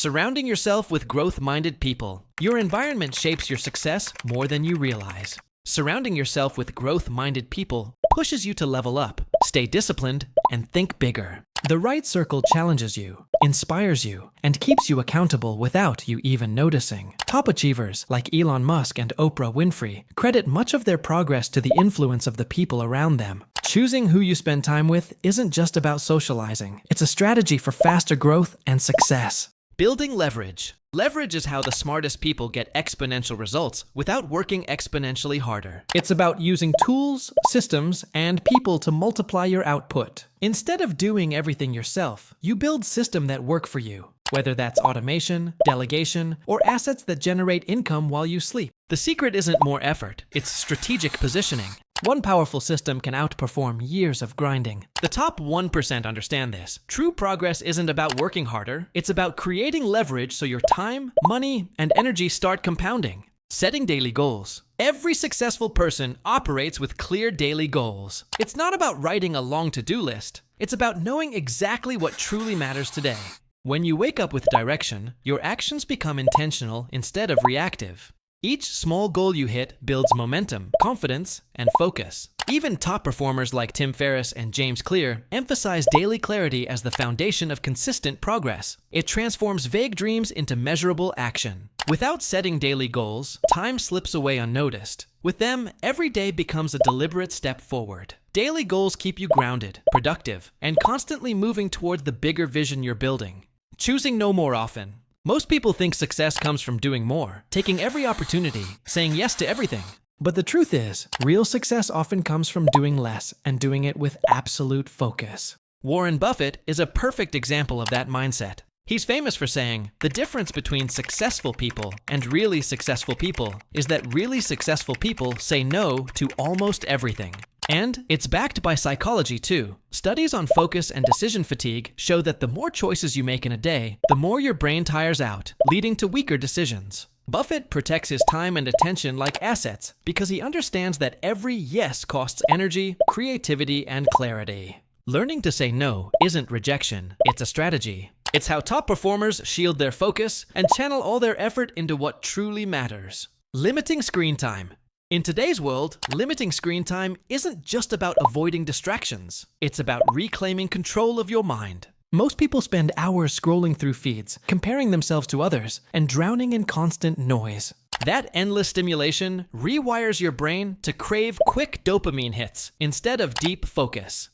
Surrounding yourself with growth-minded people. Your environment shapes your success more than you realize. Surrounding yourself with growth-minded people pushes you to level up, stay disciplined, and think bigger. The right circle challenges you, inspires you, and keeps you accountable without you even noticing. Top achievers like Elon Musk and Oprah Winfrey credit much of their progress to the influence of the people around them. Choosing who you spend time with isn't just about socializing. It's a strategy for faster growth and success. Building leverage. Leverage is how the smartest people get exponential results without working exponentially harder. It's about using tools, systems, and people to multiply your output. Instead of doing everything yourself, you build systems that work for you, whether that's automation, delegation, or assets that generate income while you sleep. The secret isn't more effort, it's strategic positioning. One powerful system can outperform years of grinding. The top 1% understand this. True progress isn't about working harder, it's about creating leverage so your time, money, and energy start compounding. Setting daily goals. Every successful person operates with clear daily goals. It's not about writing a long to-do list. It's about knowing exactly what truly matters today. When you wake up with direction, your actions become intentional instead of reactive. Each small goal you hit builds momentum, confidence, and focus. Even top performers like Tim Ferriss and James Clear emphasize daily clarity as the foundation of consistent progress. It transforms vague dreams into measurable action. Without setting daily goals, time slips away unnoticed. With them, every day becomes a deliberate step forward. Daily goals keep you grounded, productive, and constantly moving toward the bigger vision you're building. Choosing no more often. Most people think success comes from doing more, taking every opportunity, saying yes to everything. But the truth is, real success often comes from doing less and doing it with absolute focus. Warren Buffett is a perfect example of that mindset. He's famous for saying, the difference between successful people and really successful people is that really successful people say no to almost everything. And it's backed by psychology too. Studies on focus and decision fatigue show that the more choices you make in a day, the more your brain tires out, leading to weaker decisions. Buffett protects his time and attention like assets because he understands that every yes costs energy, creativity, and clarity. Learning to say no isn't rejection, it's a strategy. It's how top performers shield their focus and channel all their effort into what truly matters. Limiting screen time. In today's world, limiting screen time isn't just about avoiding distractions. It's about reclaiming control of your mind. Most people spend hours scrolling through feeds, comparing themselves to others, and drowning in constant noise. That endless stimulation rewires your brain to crave quick dopamine hits instead of deep focus.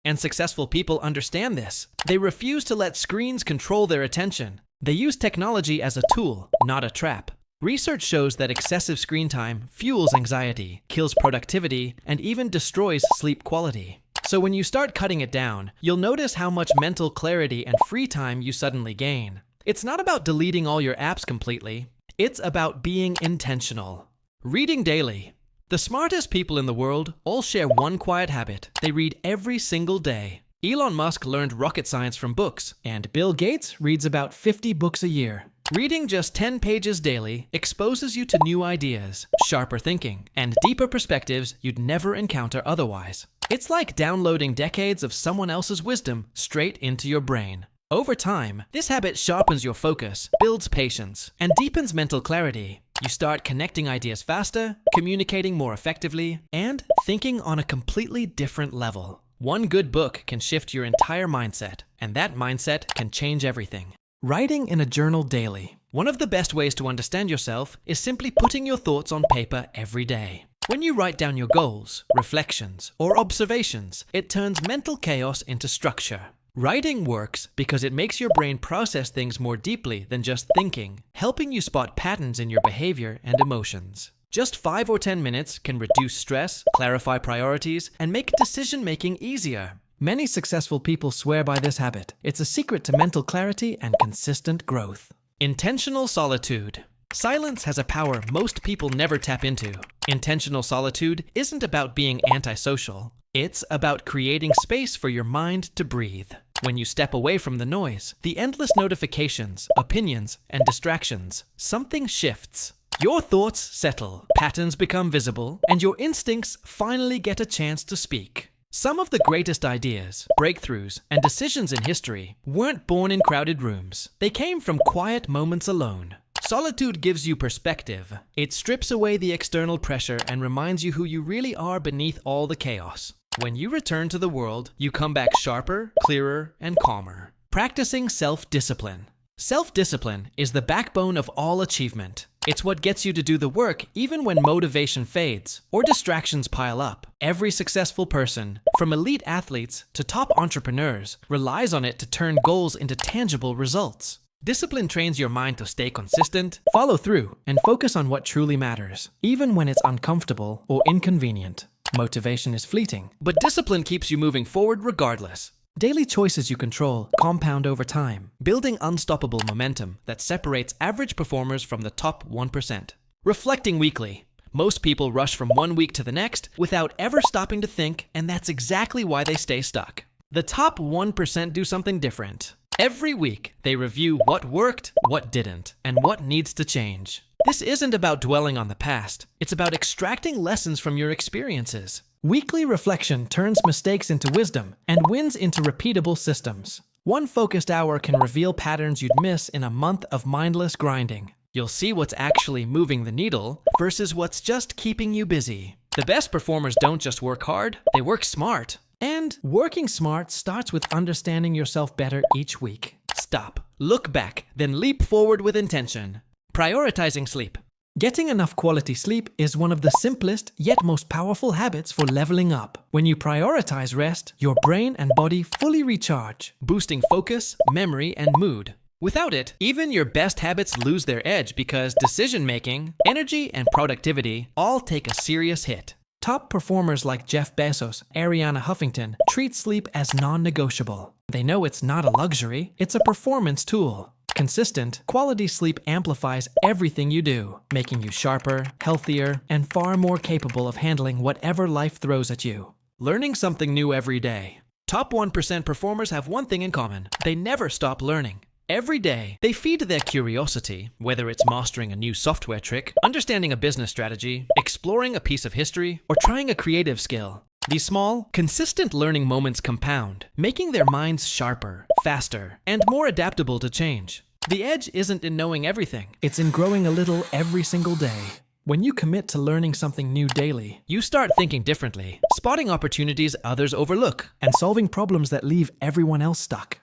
And successful people understand this. They refuse to let screens control their attention. They use technology as a tool, not a trap. Research shows that excessive screen time fuels anxiety, kills productivity, and even destroys sleep quality. So when you start cutting it down, you'll notice how much mental clarity and free time you suddenly gain. It's not about deleting all your apps completely. It's about being intentional. Reading daily. The smartest people in the world all share one quiet habit. They read every single day. Elon Musk learned rocket science from books, and Bill Gates reads about 50 books a year. Reading just 10 pages daily exposes you to new ideas, sharper thinking, and deeper perspectives you'd never encounter otherwise. It's like downloading decades of someone else's wisdom straight into your brain. Over time, this habit sharpens your focus, builds patience, and deepens mental clarity. You start connecting ideas faster, communicating more effectively, and thinking on a completely different level. One good book can shift your entire mindset, and that mindset can change everything. Writing in a journal daily. One of the best ways to understand yourself is simply putting your thoughts on paper every day. When you write down your goals, reflections, or observations, it turns mental chaos into structure. Writing works because it makes your brain process things more deeply than just thinking, helping you spot patterns in your behavior and emotions. Just 5 or 10 minutes can reduce stress, clarify priorities, and make decision-making easier. Many successful people swear by this habit. It's a secret to mental clarity and consistent growth. Intentional solitude. Silence has a power most people never tap into. Intentional solitude isn't about being antisocial. It's about creating space for your mind to breathe. When you step away from the noise, the endless notifications, opinions, and distractions, something shifts. Your thoughts settle, patterns become visible, and your instincts finally get a chance to speak. Some of the greatest ideas, breakthroughs, and decisions in history weren't born in crowded rooms. They came from quiet moments alone. Solitude gives you perspective. It strips away the external pressure and reminds you who you really are beneath all the chaos. When you return to the world, you come back sharper, clearer, and calmer. Practicing self-discipline. Self-discipline is the backbone of all achievement. It's what gets you to do the work even when motivation fades or distractions pile up. Every successful person, from elite athletes to top entrepreneurs, relies on it to turn goals into tangible results. Discipline trains your mind to stay consistent, follow through, and focus on what truly matters, even when it's uncomfortable or inconvenient. Motivation is fleeting, but discipline keeps you moving forward regardless. Daily choices you control compound over time, building unstoppable momentum that separates average performers from the top 1%. Reflecting weekly. Most people rush from one week to the next without ever stopping to think, and that's exactly why they stay stuck. The top 1% do something different. Every week, they review what worked, what didn't, and what needs to change. This isn't about dwelling on the past. It's about extracting lessons from your experiences. Weekly reflection turns mistakes into wisdom and wins into repeatable systems. One focused hour can reveal patterns you'd miss in a month of mindless grinding. You'll see what's actually moving the needle versus what's just keeping you busy. The best performers don't just work hard, they work smart. And working smart starts with understanding yourself better each week. Stop, look back, then leap forward with intention. Prioritizing sleep. Getting enough quality sleep is one of the simplest yet most powerful habits for leveling up. When you prioritize rest, your brain and body fully recharge, boosting focus, memory, and mood. Without it, even your best habits lose their edge because decision-making, energy, and productivity all take a serious hit. Top performers like Jeff Bezos, Ariana Huffington treat sleep as non-negotiable. They know it's not a luxury, it's a performance tool. Consistent, quality sleep amplifies everything you do, making you sharper, healthier, and far more capable of handling whatever life throws at you. Learning something new every day. Top 1% performers have one thing in common. They never stop learning. Every day, they feed their curiosity, whether it's mastering a new software trick, understanding a business strategy, exploring a piece of history, or trying a creative skill. These small, consistent learning moments compound, making their minds sharper, faster, and more adaptable to change. The edge isn't in knowing everything, it's in growing a little every single day. When you commit to learning something new daily, you start thinking differently, spotting opportunities others overlook, and solving problems that leave everyone else stuck.